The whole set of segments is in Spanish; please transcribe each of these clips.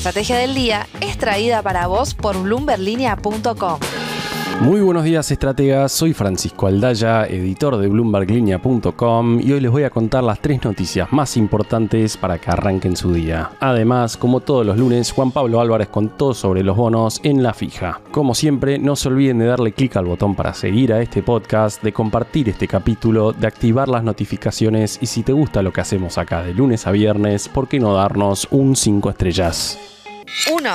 estrategia del día es traída para vos por bloomberlinia.com. Muy buenos días, estrategas. Soy Francisco Aldaya, editor de bloomberlinia.com, y hoy les voy a contar las 3 noticias más importantes para que arranquen su día. Además, como todos los lunes, Juan Pablo Álvarez contó sobre los bonos en la fija. Como siempre, no se olviden de darle clic al botón para seguir a este podcast, de compartir este capítulo, de activar las notificaciones y si te gusta lo que hacemos acá de lunes a viernes, ¿por qué no darnos un 5 estrellas? 1.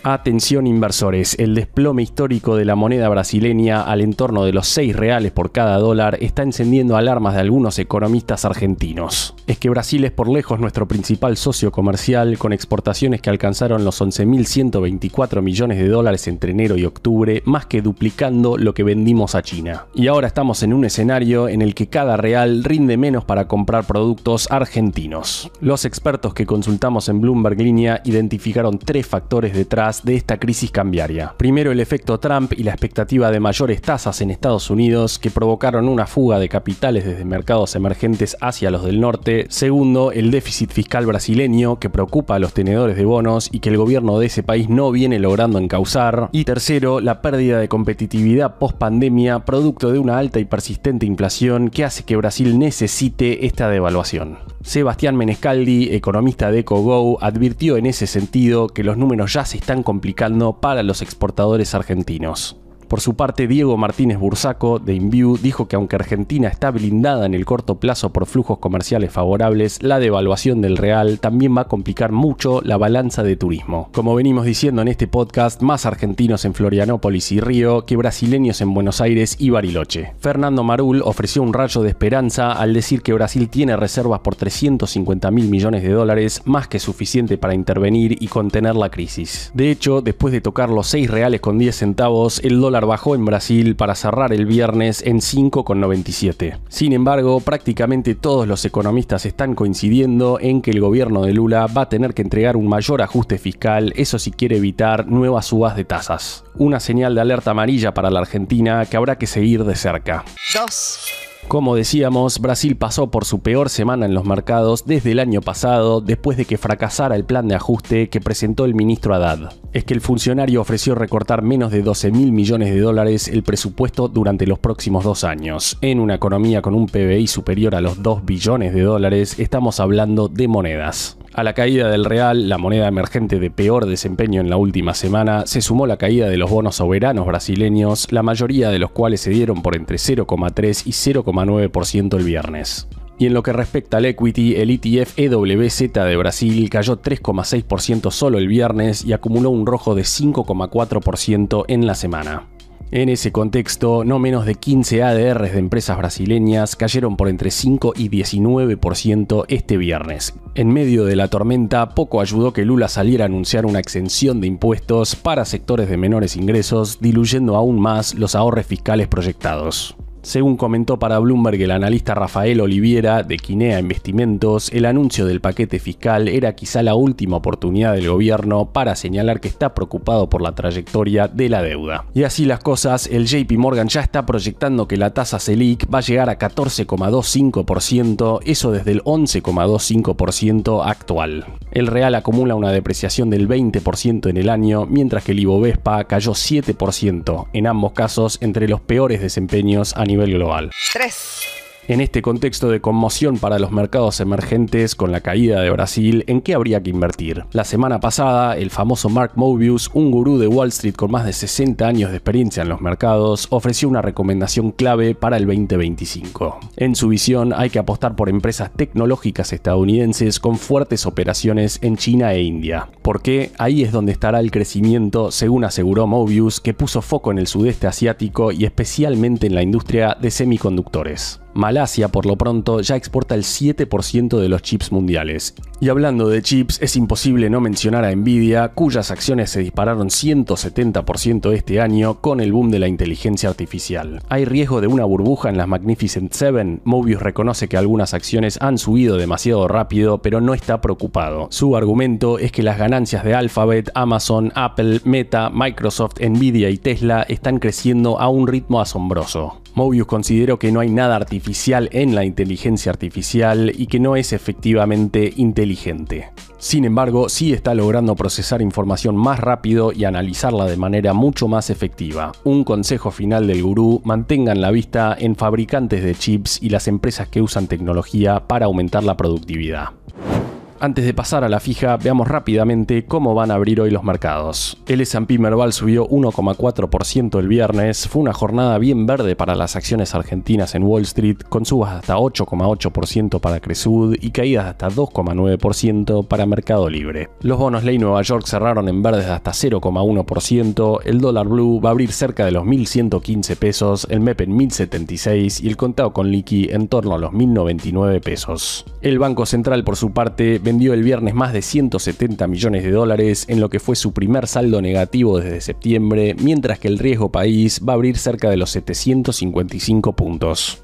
Atención inversores, el desplome histórico de la moneda brasileña al entorno de los 6 reales por cada dólar está encendiendo alarmas de algunos economistas argentinos. Es que Brasil es por lejos nuestro principal socio comercial, con exportaciones que alcanzaron los 11.124 millones de dólares entre enero y octubre, más que duplicando lo que vendimos a China. Y ahora estamos en un escenario en el que cada real rinde menos para comprar productos argentinos. Los expertos que consultamos en Bloomberg Línea identificaron 3 factores detrás de esta crisis cambiaria. Primero, el efecto Trump y la expectativa de mayores tasas en Estados Unidos que provocaron una fuga de capitales desde mercados emergentes hacia los del norte. Segundo, el déficit fiscal brasileño que preocupa a los tenedores de bonos y que el gobierno de ese país no viene logrando encauzar. Y tercero, la pérdida de competitividad post pandemia producto de una alta y persistente inflación que hace que Brasil necesite esta devaluación. Sebastián Menescaldi, economista de EcoGo, advirtió en ese sentido que los números ya se están complicando para los exportadores argentinos. Por su parte, Diego Martínez Bursaco, de InView, dijo que aunque Argentina está blindada en el corto plazo por flujos comerciales favorables, la devaluación del real también va a complicar mucho la balanza de turismo. Como venimos diciendo en este podcast, más argentinos en Florianópolis y Río que brasileños en Buenos Aires y Bariloche. Fernando Marul ofreció un rayo de esperanza al decir que Brasil tiene reservas por 350.000 millones de dólares, más que suficiente para intervenir y contener la crisis. De hecho, después de tocar los 6 reales con 10 centavos, el dólar bajó en Brasil para cerrar el viernes en 5,97. Sin embargo, prácticamente todos los economistas están coincidiendo en que el gobierno de Lula va a tener que entregar un mayor ajuste fiscal, eso si quiere evitar nuevas subas de tasas. Una señal de alerta amarilla para la Argentina que habrá que seguir de cerca. 2. Como decíamos, Brasil pasó por su peor semana en los mercados desde el año pasado, después de que fracasara el plan de ajuste que presentó el ministro Haddad. Es que el funcionario ofreció recortar menos de 12.000 millones de dólares el presupuesto durante los próximos 2 años. En una economía con un PBI superior a los 2 billones de dólares, estamos hablando de monedas. A la caída del real, la moneda emergente de peor desempeño en la última semana, se sumó la caída de los bonos soberanos brasileños, la mayoría de los cuales se dieron por entre 0,3 y 0,9% el viernes. Y en lo que respecta al equity, el ETF EWZ de Brasil cayó 3,6% solo el viernes y acumuló un rojo de 5,4% en la semana. En ese contexto, no menos de 15 ADRs de empresas brasileñas cayeron por entre 5 y 19% este viernes. En medio de la tormenta, poco ayudó que Lula saliera a anunciar una exención de impuestos para sectores de menores ingresos, diluyendo aún más los ahorros fiscales proyectados. Según comentó para Bloomberg el analista Rafael Oliviera de Quinea Investimentos, el anuncio del paquete fiscal era quizá la última oportunidad del gobierno para señalar que está preocupado por la trayectoria de la deuda. Y así las cosas, el JP Morgan ya está proyectando que la tasa Selic va a llegar a 14,25%, eso desde el 11,25% actual. El real acumula una depreciación del 20% en el año, mientras que el Ibovespa cayó 7%, en ambos casos entre los peores desempeños a nivel global. 3. En este contexto de conmoción para los mercados emergentes con la caída de Brasil, ¿en qué habría que invertir? La semana pasada, el famoso Mark Mobius, un gurú de Wall Street con más de 60 años de experiencia en los mercados, ofreció una recomendación clave para el 2025. En su visión, hay que apostar por empresas tecnológicas estadounidenses con fuertes operaciones en China e India. Porque ahí es donde estará el crecimiento, según aseguró Mobius, que puso foco en el sudeste asiático y especialmente en la industria de semiconductores. Malasia, por lo pronto, ya exporta el 7% de los chips mundiales. Y hablando de chips, es imposible no mencionar a Nvidia, cuyas acciones se dispararon 170% este año con el boom de la inteligencia artificial. ¿Hay riesgo de una burbuja en las Magnificent Seven? Mobius reconoce que algunas acciones han subido demasiado rápido, pero no está preocupado. Su argumento es que las ganancias de Alphabet, Amazon, Apple, Meta, Microsoft, Nvidia y Tesla están creciendo a un ritmo asombroso. Mobius consideró que no hay nada artificial en la inteligencia artificial y que no es efectivamente inteligente. Sin embargo, sí está logrando procesar información más rápido y analizarla de manera mucho más efectiva. Un consejo final del gurú: mantengan la vista en fabricantes de chips y las empresas que usan tecnología para aumentar la productividad. Antes de pasar a la fija, veamos rápidamente cómo van a abrir hoy los mercados. El S&P Merval subió 1,4% el viernes. Fue una jornada bien verde para las acciones argentinas en Wall Street, con subas hasta 8,8% para Cresud y caídas hasta 2,9% para Mercado Libre. Los bonos ley Nueva York cerraron en verdes hasta 0,1%, el dólar blue va a abrir cerca de los 1.115 pesos, el MEP en 1.076 y el contado con liqui en torno a los 1.099 pesos. El Banco Central, por su parte, vendió el viernes más de 170 millones de dólares en lo que fue su primer saldo negativo desde septiembre, mientras que el riesgo país va a abrir cerca de los 755 puntos.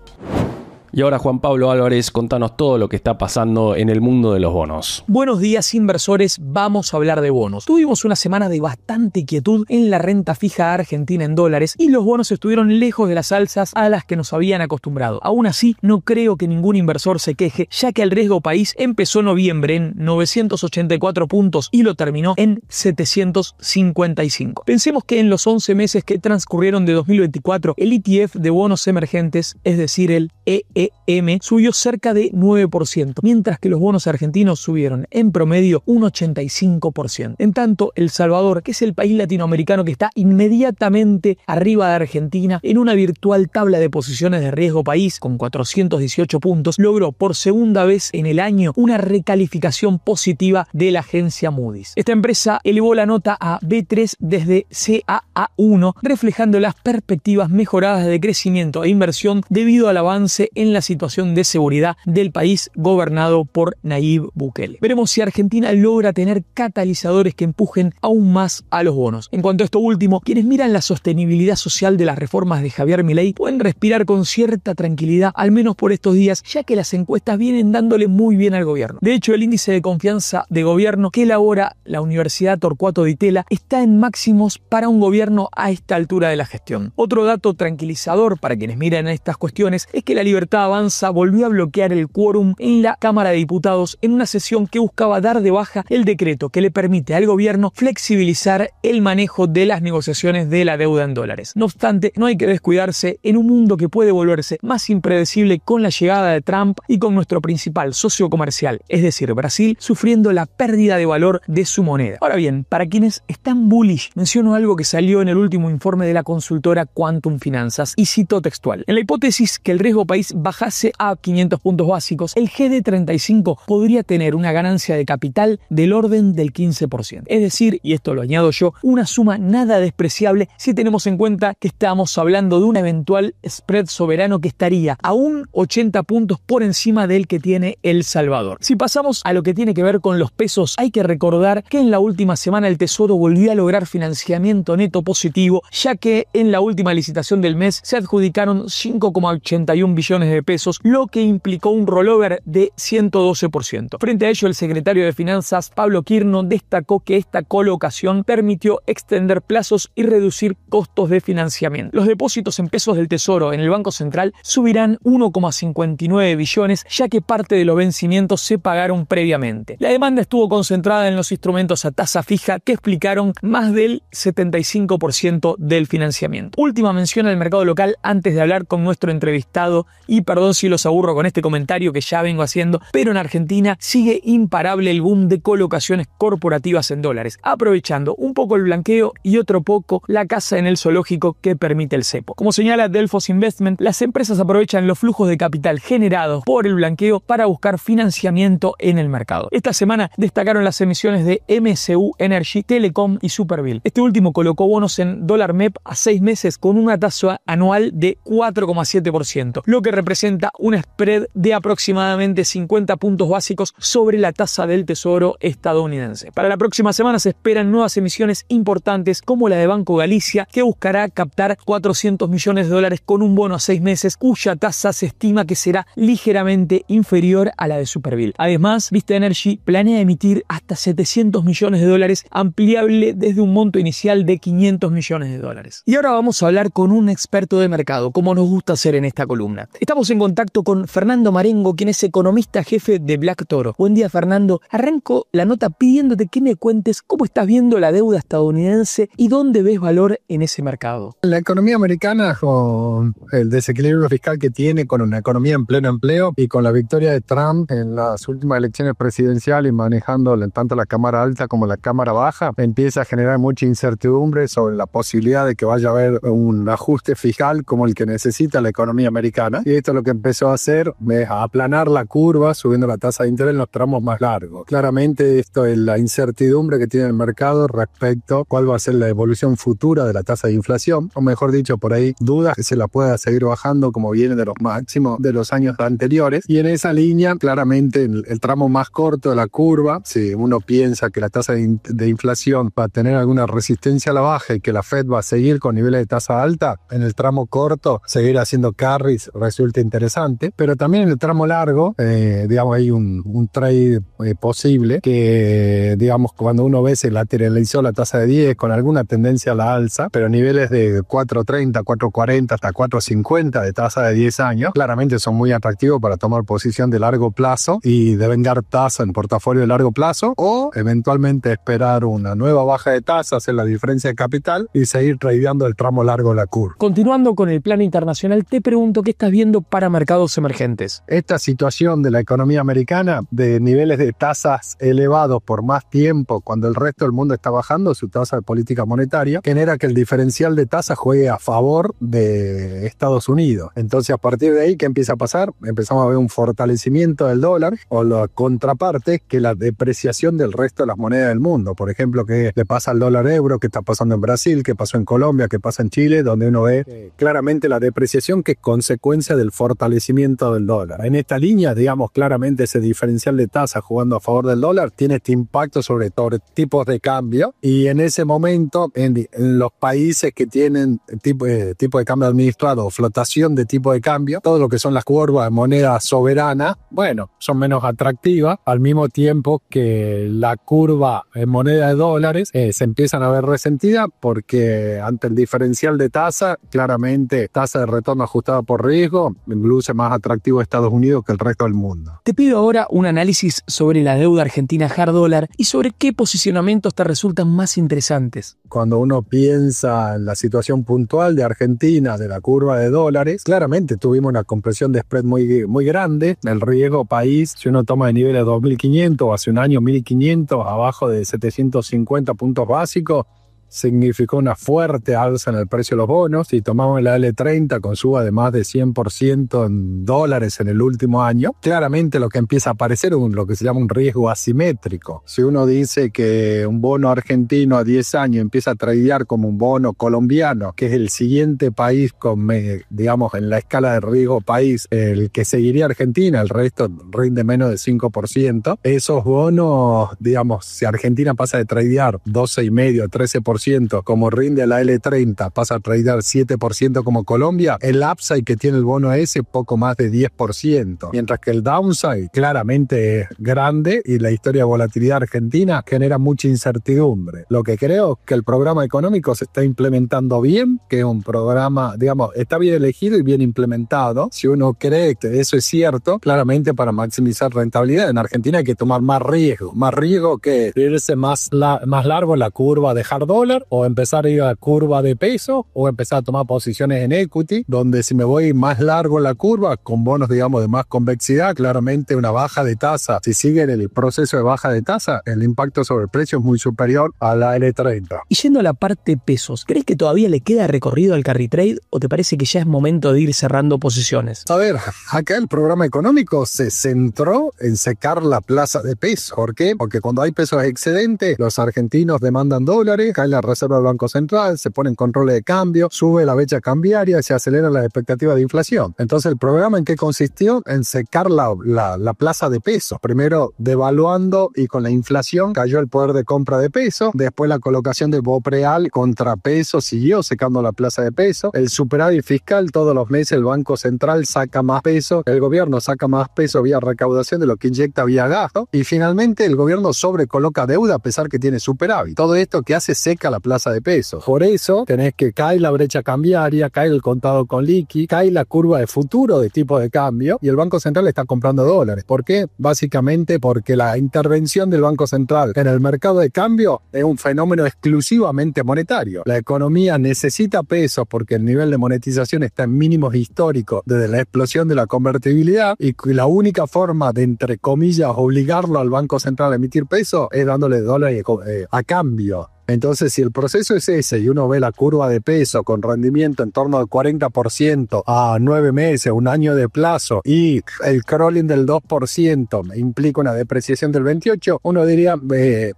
Y ahora, Juan Pablo Álvarez, contanos todo lo que está pasando en el mundo de los bonos. Buenos días, inversores. Vamos a hablar de bonos. Tuvimos una semana de bastante quietud en la renta fija argentina en dólares y los bonos estuvieron lejos de las alzas a las que nos habían acostumbrado. Aún así, no creo que ningún inversor se queje, ya que el riesgo país empezó noviembre en 984 puntos y lo terminó en 755. Pensemos que en los 11 meses que transcurrieron de 2024, el ETF de bonos emergentes, es decir, el EEM, subió cerca de 9%, mientras que los bonos argentinos subieron en promedio un 85%. En tanto, El Salvador, que es el país latinoamericano que está inmediatamente arriba de Argentina en una virtual tabla de posiciones de riesgo país con 418 puntos, logró por segunda vez en el año una recalificación positiva de la agencia Moody's. Esta empresa elevó la nota a B3 desde CAA1, reflejando las perspectivas mejoradas de crecimiento e inversión debido al avance en la situación de seguridad del país gobernado por Nayib Bukele. Veremos si Argentina logra tener catalizadores que empujen aún más a los bonos. En cuanto a esto último, quienes miran la sostenibilidad social de las reformas de Javier Milei pueden respirar con cierta tranquilidad, al menos por estos días, ya que las encuestas vienen dándole muy bien al gobierno. De hecho, el índice de confianza de gobierno que elabora la Universidad Torcuato Di Itela está en máximos para un gobierno a esta altura de la gestión. Otro dato tranquilizador para quienes miran estas cuestiones es que la Libertad Avanza volvió a bloquear el quórum en la Cámara de Diputados en una sesión que buscaba dar de baja el decreto que le permite al gobierno flexibilizar el manejo de las negociaciones de la deuda en dólares. No obstante, no hay que descuidarse en un mundo que puede volverse más impredecible con la llegada de Trump y con nuestro principal socio comercial, es decir, Brasil, sufriendo la pérdida de valor de su moneda. Ahora bien, para quienes están bullish, menciono algo que salió en el último informe de la consultora Quantum Finanzas y cito textual: en la hipótesis que el riesgo país bajase a 500 puntos básicos, el GD35 podría tener una ganancia de capital del orden del 15%. Es decir, y esto lo añado yo, una suma nada despreciable si tenemos en cuenta que estamos hablando de un eventual spread soberano que estaría a un 80 puntos por encima del que tiene El Salvador. Si pasamos a lo que tiene que ver con los pesos, hay que recordar que en la última semana el Tesoro volvió a lograr financiamiento neto positivo, ya que en la última licitación del mes se adjudicaron 5,81 billones de pesos, lo que implicó un rollover de 112%. Frente a ello, el secretario de Finanzas, Pablo Quirno, destacó que esta colocación permitió extender plazos y reducir costos de financiamiento. Los depósitos en pesos del Tesoro en el Banco Central subirán 1,59 billones, ya que parte de los vencimientos se pagaron previamente. La demanda estuvo concentrada en los instrumentos a tasa fija, que explicaron más del 75% del financiamiento. Última mención al mercado local antes de hablar con nuestro entrevistado, y perdón si los aburro con este comentario que ya vengo haciendo, pero en Argentina sigue imparable el boom de colocaciones corporativas en dólares, aprovechando un poco el blanqueo y otro poco la casa en el zoológico que permite el cepo. Como señala Delfos Investment, las empresas aprovechan los flujos de capital generados por el blanqueo para buscar financiamiento en el mercado. Esta semana destacaron las emisiones de MSU Energy, Telecom y Superbill. Este último colocó bonos en dólar MEP a 6 meses con una tasa anual de 4,7%, lo que representa representa un spread de aproximadamente 50 puntos básicos sobre la tasa del tesoro estadounidense. Para la próxima semana se esperan nuevas emisiones importantes como la de Banco Galicia, que buscará captar $400 millones con un bono a 6 meses, cuya tasa se estima que será ligeramente inferior a la de Superbill. Además, Vista Energy planea emitir hasta $700 millones, ampliable desde un monto inicial de $500 millones. Y ahora vamos a hablar con un experto de mercado, como nos gusta hacer en esta columna. Estamos en contacto con Fernando Marengo, quien es economista jefe de Black Toro. Buen día, Fernando. Arranco la nota pidiéndote que me cuentes cómo estás viendo la deuda estadounidense y dónde ves valor en ese mercado. La economía americana, con el desequilibrio fiscal que tiene, con una economía en pleno empleo y con la victoria de Trump en las últimas elecciones presidenciales, manejando tanto la Cámara Alta como la Cámara Baja, empieza a generar mucha incertidumbre sobre la posibilidad de que vaya a haber un ajuste fiscal como el que necesita la economía americana. Y esto lo que empezó a hacer es aplanar la curva, subiendo la tasa de interés en los tramos más largos. Claramente esto es la incertidumbre que tiene el mercado respecto a cuál va a ser la evolución futura de la tasa de inflación, o mejor dicho, por ahí dudas que se la pueda seguir bajando como viene de los máximos de los años anteriores. Y en esa línea, claramente, el tramo más corto de la curva, si uno piensa que la tasa de inflación va a tener alguna resistencia a la baja y que la Fed va a seguir con niveles de tasa alta, en el tramo corto seguir haciendo carries resulta interesante, pero también en el tramo largo, digamos, hay un trade posible que, digamos, cuando uno ve se lateralizó la tasa de 10 con alguna tendencia a la alza, pero niveles de 4.30, 4.40 hasta 4.50 de tasa de 10 años, claramente son muy atractivos para tomar posición de largo plazo y devengar tasa en portafolio de largo plazo, o eventualmente esperar una nueva baja de tasa, hacer la diferencia de capital y seguir tradeando el tramo largo de la curva. Continuando con el plano internacional, te pregunto qué estás viendo para mercados emergentes. Esta situación de la economía americana, de niveles de tasas elevados por más tiempo, cuando el resto del mundo está bajando su tasa de política monetaria, genera que el diferencial de tasas juegue a favor de Estados Unidos. Entonces, a partir de ahí, ¿qué empieza a pasar? Empezamos a ver un fortalecimiento del dólar, o la contraparte, que la depreciación del resto de las monedas del mundo. Por ejemplo, ¿qué le pasa al dólar euro? ¿Qué está pasando en Brasil? ¿Qué pasó en Colombia? ¿Qué pasa en Chile? Donde uno ve claramente la depreciación que es consecuencia del fortalecimiento del dólar. En esta línea, digamos, claramente ese diferencial de tasas jugando a favor del dólar tiene este impacto sobre tipos de cambio, y en ese momento en los países que tienen tipo de cambio administrado o flotación de tipo de cambio, todo lo que son las curvas de moneda soberana, bueno, son menos atractivas, al mismo tiempo que la curva en moneda de dólares se empiezan a ver resentidas, porque ante el diferencial de tasa, claramente tasa de retorno ajustada por riesgo luce más atractivo a Estados Unidos que el resto del mundo. Te pido ahora un análisis sobre la deuda argentina hard dólar y sobre qué posicionamientos te resultan más interesantes. Cuando uno piensa en la situación puntual de Argentina, de la curva de dólares, claramente tuvimos una compresión de spread muy grande. El riesgo país, si uno toma de niveles de 2.500 o hace un año 1.500, abajo de 750 puntos básicos, significó una fuerte alza en el precio de los bonos. Si tomamos la L30 con suba de más de 100% en dólares en el último año, claramente lo que empieza a aparecer es lo que se llama un riesgo asimétrico. Si uno dice que un bono argentino a 10 años empieza a tradear como un bono colombiano, que es el siguiente país con, digamos, en la escala de riesgo país, el que seguiría Argentina, el resto rinde menos de 5%, esos bonos, digamos, si Argentina pasa de tradear 12,5%, 13%, como rinde a la L30, pasa a tradear 7% como Colombia, el upside que tiene el bono ese poco más de 10%, mientras que el downside claramente es grande, y la historia de volatilidad argentina genera mucha incertidumbre. Lo que creo es que el programa económico se está implementando bien, que es un programa, digamos, está bien elegido y bien implementado. Si uno cree que eso es cierto, claramente para maximizar rentabilidad en Argentina hay que tomar más riesgo que irse más largo en la curva de hard dollar, o empezar a ir a la curva de peso, o empezar a tomar posiciones en equity, donde si me voy más largo en la curva, con bonos, digamos, de más convexidad, claramente una baja de tasa, si sigue en el proceso de baja de tasa, el impacto sobre el precio es muy superior a la L30. Y yendo a la parte pesos, ¿crees que todavía le queda recorrido al carry trade, o te parece que ya es momento de ir cerrando posiciones? A ver, acá el programa económico se centró en secar la plaza de peso. ¿Por qué? Porque cuando hay pesos excedentes, los argentinos demandan dólares, cae la reserva del Banco Central, se ponen controles de cambio, sube la brecha cambiaria y se aceleran las expectativas de inflación. Entonces, ¿el programa en qué consistió? En secar la plaza de pesos. Primero devaluando y con la inflación cayó el poder de compra de peso. Después la colocación de BOPREAL contra peso siguió secando la plaza de peso. El superávit fiscal, todos los meses el Banco Central saca más peso, el gobierno saca más peso vía recaudación de lo que inyecta vía gasto. Y finalmente el gobierno sobrecoloca deuda a pesar que tiene superávit. Todo esto que hace seca la plaza de pesos. Por eso tenés que caer la brecha cambiaria, cae el contado con liqui, cae la curva de futuro de tipo de cambio y el Banco Central está comprando dólares. ¿Por qué? Básicamente porque la intervención del Banco Central en el mercado de cambio es un fenómeno exclusivamente monetario. La economía necesita pesos porque el nivel de monetización está en mínimos históricos desde la explosión de la convertibilidad y la única forma de, entre comillas, obligarlo al Banco Central a emitir pesos es dándole dólares a cambio. Entonces, si el proceso es ese y uno ve la curva de peso con rendimiento en torno al 40% a 9 meses, un año de plazo, y el crawling del 2% implica una depreciación del 28%, uno diría,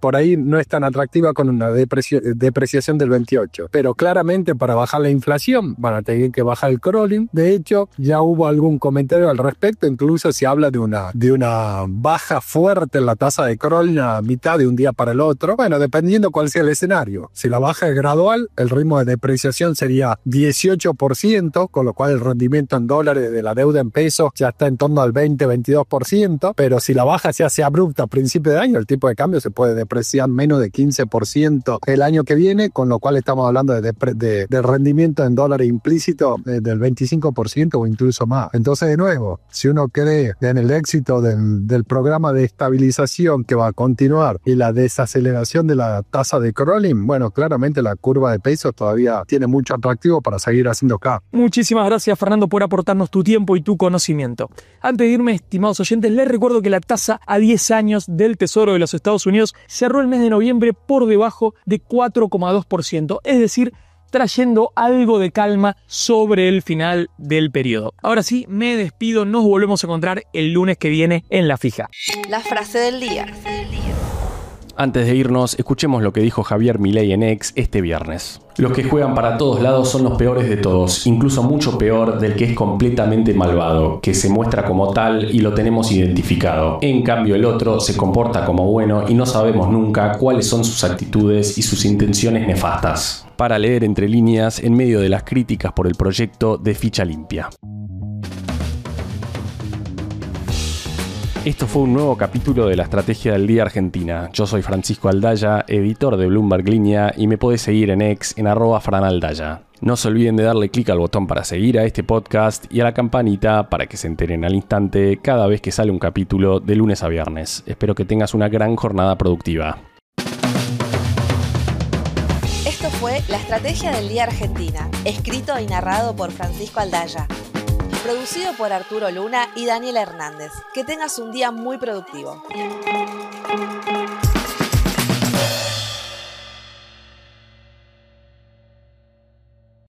por ahí no es tan atractiva con una depreciación del 28%. Pero claramente para bajar la inflación van a tener que bajar el crawling. De hecho, ya hubo algún comentario al respecto, incluso se habla de una baja fuerte en la tasa de crawling a mitad de un día para el otro. Bueno, dependiendo cuál sea el escenario. Si la baja es gradual, el ritmo de depreciación sería 18%, con lo cual el rendimiento en dólares de la deuda en pesos ya está en torno al 20-22%, pero si la baja se hace abrupta a principio de año, el tipo de cambio se puede depreciar menos de 15% el año que viene, con lo cual estamos hablando de rendimiento en dólares implícito del 25% o incluso más. Entonces, de nuevo, si uno cree en el éxito del programa de estabilización que va a continuar y la desaceleración de la tasa de crawling, bueno, claramente la curva de pesos todavía tiene mucho atractivo para seguir haciendo K. Muchísimas gracias, Fernando, por aportarnos tu tiempo y tu conocimiento. Antes de irme, estimados oyentes, les recuerdo que la tasa a 10 años del Tesoro de los Estados Unidos cerró el mes de noviembre por debajo de 4,2%, es decir, trayendo algo de calma sobre el final del periodo. Ahora sí, me despido, nos volvemos a encontrar el lunes que viene en La Fija. La frase del día. Antes de irnos, escuchemos lo que dijo Javier Milei en X este viernes. Los que juegan para todos lados son los peores de todos, incluso mucho peor del que es completamente malvado, que se muestra como tal y lo tenemos identificado. En cambio, el otro se comporta como bueno y no sabemos nunca cuáles son sus actitudes y sus intenciones nefastas. Para leer entre líneas en medio de las críticas por el proyecto de Ficha Limpia. Esto fue un nuevo capítulo de la Estrategia del Día Argentina. Yo soy Francisco Aldaya, editor de Bloomberg Línea, y me podés seguir en X en @franaldaya. No se olviden de darle clic al botón para seguir a este podcast y a la campanita para que se enteren al instante cada vez que sale un capítulo de lunes a viernes. Espero que tengas una gran jornada productiva. Esto fue La Estrategia del Día Argentina, escrito y narrado por Francisco Aldaya. Producido por Arturo Luna y Daniela Hernández. Que tengas un día muy productivo.